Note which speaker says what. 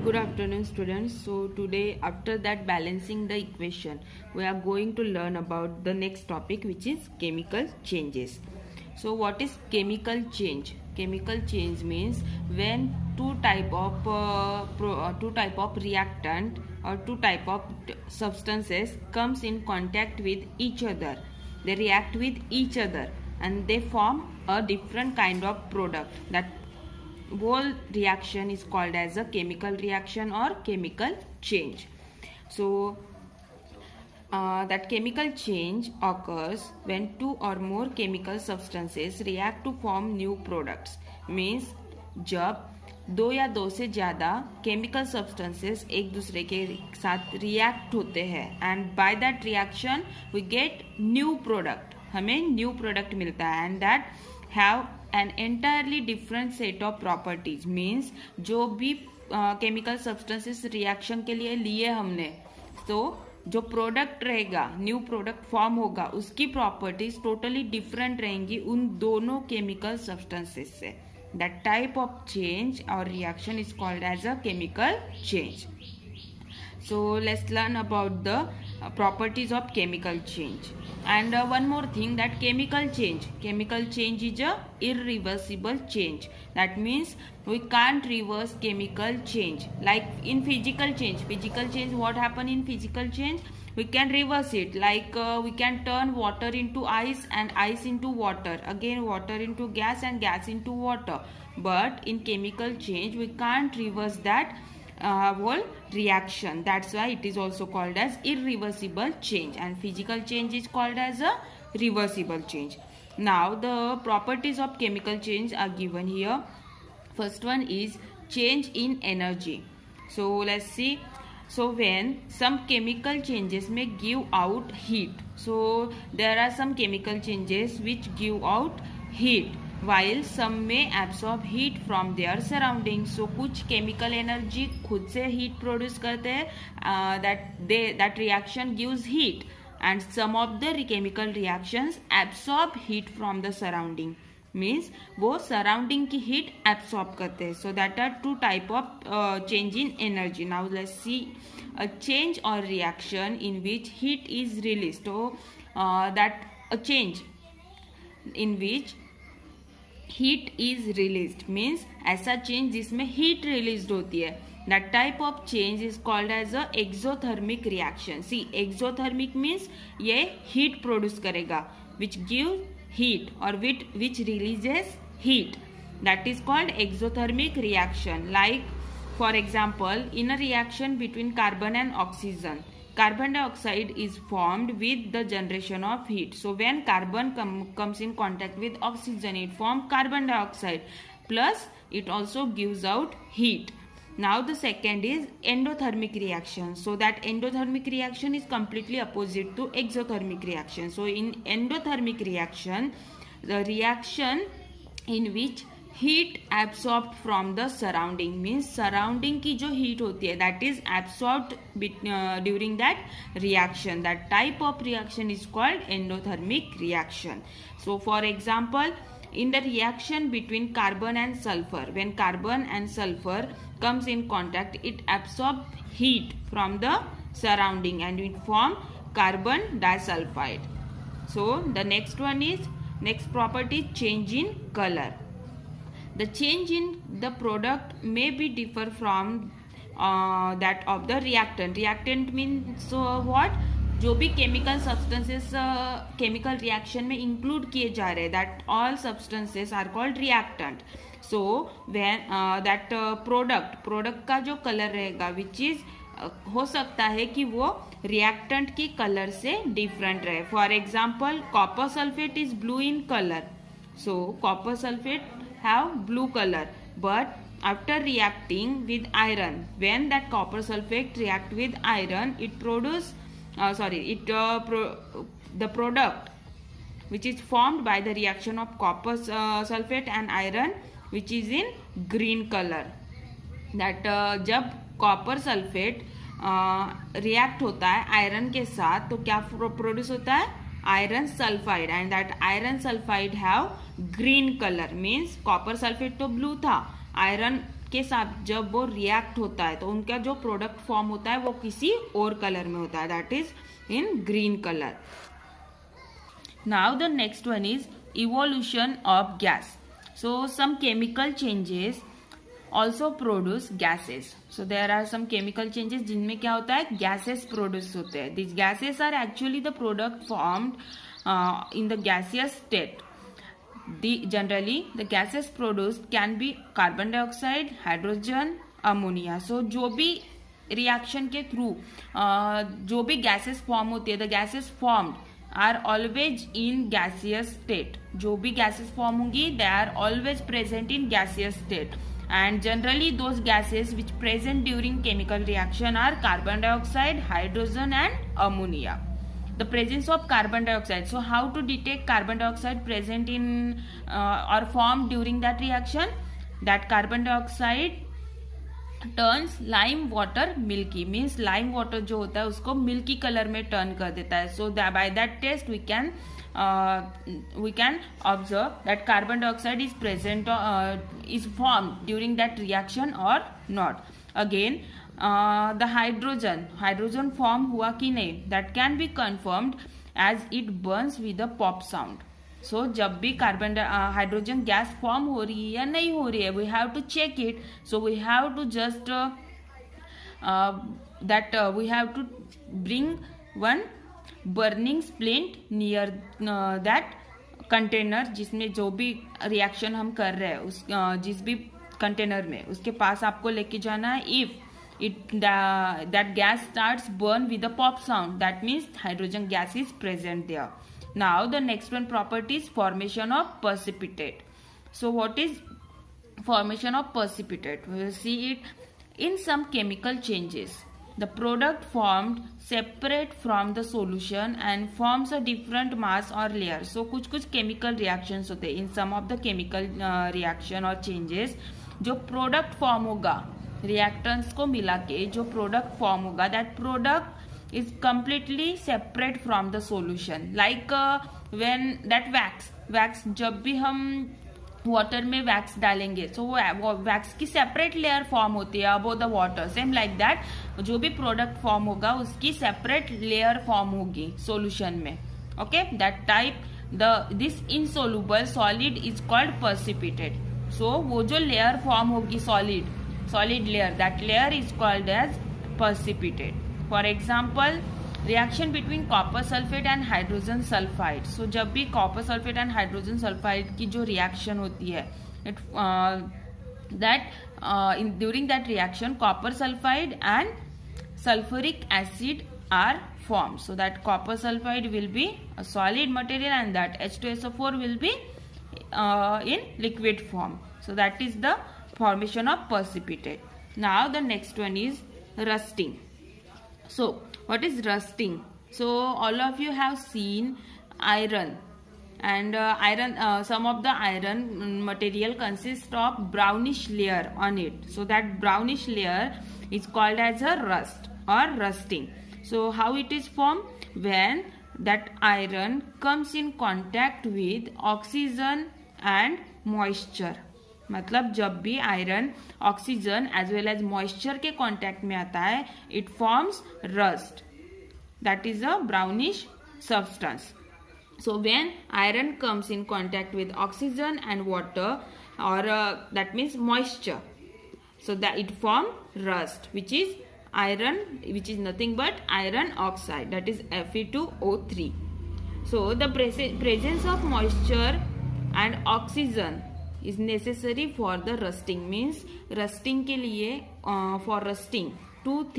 Speaker 1: Good afternoon, students. So today, after that balancing the equation, we are going to learn about the next topic, which is chemical changes. So what is chemical change? Chemical change means when two type of reactant or two type of substances comes in contact with each other. They react with each other and they form a different kind of product. That whole reaction is called as a chemical reaction or chemical change. So that chemical change occurs when two or more chemical substances react to form new products. Means जब दो या दो से ज़्यादा chemical substances एक दूसरे के साथ react होते हैं and by that reaction we get new product, हमें new product मिलता है and that have an entirely different set of properties. Means जो भी chemical substances reaction के लिए लिए हमने, तो जो प्रोडक्ट रहेगा, न्यू प्रोडक्ट फॉर्म होगा, उसकी प्रॉपर्टीज टोटली डिफरेंट रहेंगी उन दोनों केमिकल सब्सटेंसेस से. दैट टाइप ऑफ चेंज और reaction is called as a chemical change. So let's learn about the properties of chemical change. And one more thing, that chemical change is a irreversible change. That means we can't reverse chemical change. Like in physical change, what happen in physical change? We can reverse it. Like we can turn water into ice and ice into water, again water into gas and gas into water. But in chemical change we can't reverse that whole reaction. That's why it is also called as irreversible change, and physical change is called as a reversible change. Now the properties of chemical change are given here. First one is change in energy. So let's see. So when some chemical changes may give out heat, so there are some chemical changes which give out heat while some may absorb heat from their surroundings. So कुछ chemical energy खुद से heat produce करते हैं, that reaction gives heat, and some of the chemical reactions absorb heat from the surrounding. Means वो surrounding की heat absorb करते हैं. So that are two type of change in energy. Now let's see a change or reaction in which heat is released. So that a change in which heat is released means ऐसा change जिसमें heat release होती है. That type of change is called as a exothermic reaction. See exothermic means ये heat produce करेगा which give heat और which releases heat. That is called exothermic reaction. Like for example in a reaction between carbon and oxygen, carbon dioxide is formed with the generation of heat. So when carbon comes in contact with oxygen, it forms carbon dioxide, plus it also gives out heat. Now the second is endothermic reaction. So that endothermic reaction is completely opposite to exothermic reaction. So in endothermic reaction, the reaction in which heat absorbed from the surrounding, means surrounding की जो heat होती है that is absorbed during that reaction. That type of reaction is called endothermic reaction. So for example in the reaction between carbon and sulfur, when carbon and sulfur comes in contact, it absorbs heat from the surrounding and it form carbon disulfide. So the next property, change in color. The change in the product may be differ from that of the reactant. Reactant means what? जो भी chemical substances chemical reaction में include किए जा रहे, that all substances are called reactant. So when that product का जो color रहेगा which is हो सकता है कि वो reactant की color से different रहे. For example, copper sulfate is blue in color. So copper sulfate have blue color, but after reacting with iron, when that copper sulfate react with iron, it produce the product which is formed by the reaction of copper sulfate and iron, which is in green color. That जब copper sulfate react होता है iron के साथ, तो क्या produce होता है? iron sulfide, and that iron sulfide have green color. means copper sulfate तो blue था, आयरन के साथ जब वो रिएक्ट होता है तो उनका जो प्रोडक्ट फॉर्म होता है वो किसी और कलर में होता है, that is in green colour. Now the next one is evolution of gas. So some chemical changes also produce gases. So there are some chemical changes जिनमें क्या होता है, gases produce होते हैं. These gases are actually the product formed in the gaseous state. Generally the gases produced can be carbon dioxide, hydrogen, ammonia. So जो भी reaction के through जो भी गैसेस फॉर्म होती है, the gases formed are always in gaseous state. जो भी gases form होंगी they are always present in gaseous state. And generally those gases which present during chemical reaction are carbon dioxide, hydrogen and ammonia. The presence of carbon dioxide. So how to detect carbon dioxide present in or formed during that reaction? That carbon dioxide turns lime water milky, means lime water जो होता है उसको milky colour में turn कर देता है. So by that test we can observe that carbon dioxide is present is form during that reaction और not. Again the hydrogen form हुआ कि नहीं, that can be confirmed as it burns with a pop sound. So जब भी carbon hydrogen gas form हो रही है या नहीं हो रही है, we have to check it. So we have to just we have to bring one burning splint near that container जिसमें जो भी रिएक्शन हम कर रहे हैं उस जिस भी कंटेनर में, उसके पास आपको लेके जाना है. If that gas starts burn with a pop sound, that means hydrogen gas is present there. Now the next one property is formation of precipitate. So what is formation of precipitate? We will see it in some chemical changes. The product formed separate from the solution and forms a different mass or layer. So कुछ chemical reactions होते हैं. In some of the chemical reaction or changes, जो product form होगा reactants को मिला के जो product form होगा, that product is completely separate from the solution. Like when that wax जब भी हम वाटर में वैक्स डालेंगे तो वो वैक्स की सेपरेट लेयर फॉर्म होती है above the water. Same like that जो भी प्रोडक्ट फॉर्म होगा उसकी सेपरेट लेयर फॉर्म होगी सॉल्यूशन में. Okay, that type this insoluble solid is called precipitate. So वो जो लेयर फॉर्म होगी solid layer, that layer is called as precipitate. For example reaction between copper sulphate and hydrogen sulphide. So जब भी copper sulphate and hydrogen sulphide की जो reaction होती है, during that reaction copper sulphide and sulphuric acid are formed. So that copper sulfide will be a solid material and that H2SO4 will be in liquid form. So that is the formation of precipitate. Now the next one is rusting. So what is rusting? So all of you have seen iron, and some of the iron material consists of brownish layer on it. So that brownish layer is called as a rust or rusting. So how it is formed? When that iron comes in contact with oxygen and moisture. मतलब जब भी iron oxygen as well as moisture के contact में आता है, it forms rust. That is a brownish substance. So when iron comes in contact with oxygen and water, or that means moisture, so that it form rust, which is iron, which is nothing but iron oxide, that is Fe2O3. So the presence of moisture and oxygen is necessary for the rusting. Means rusting के लिए for rusting two things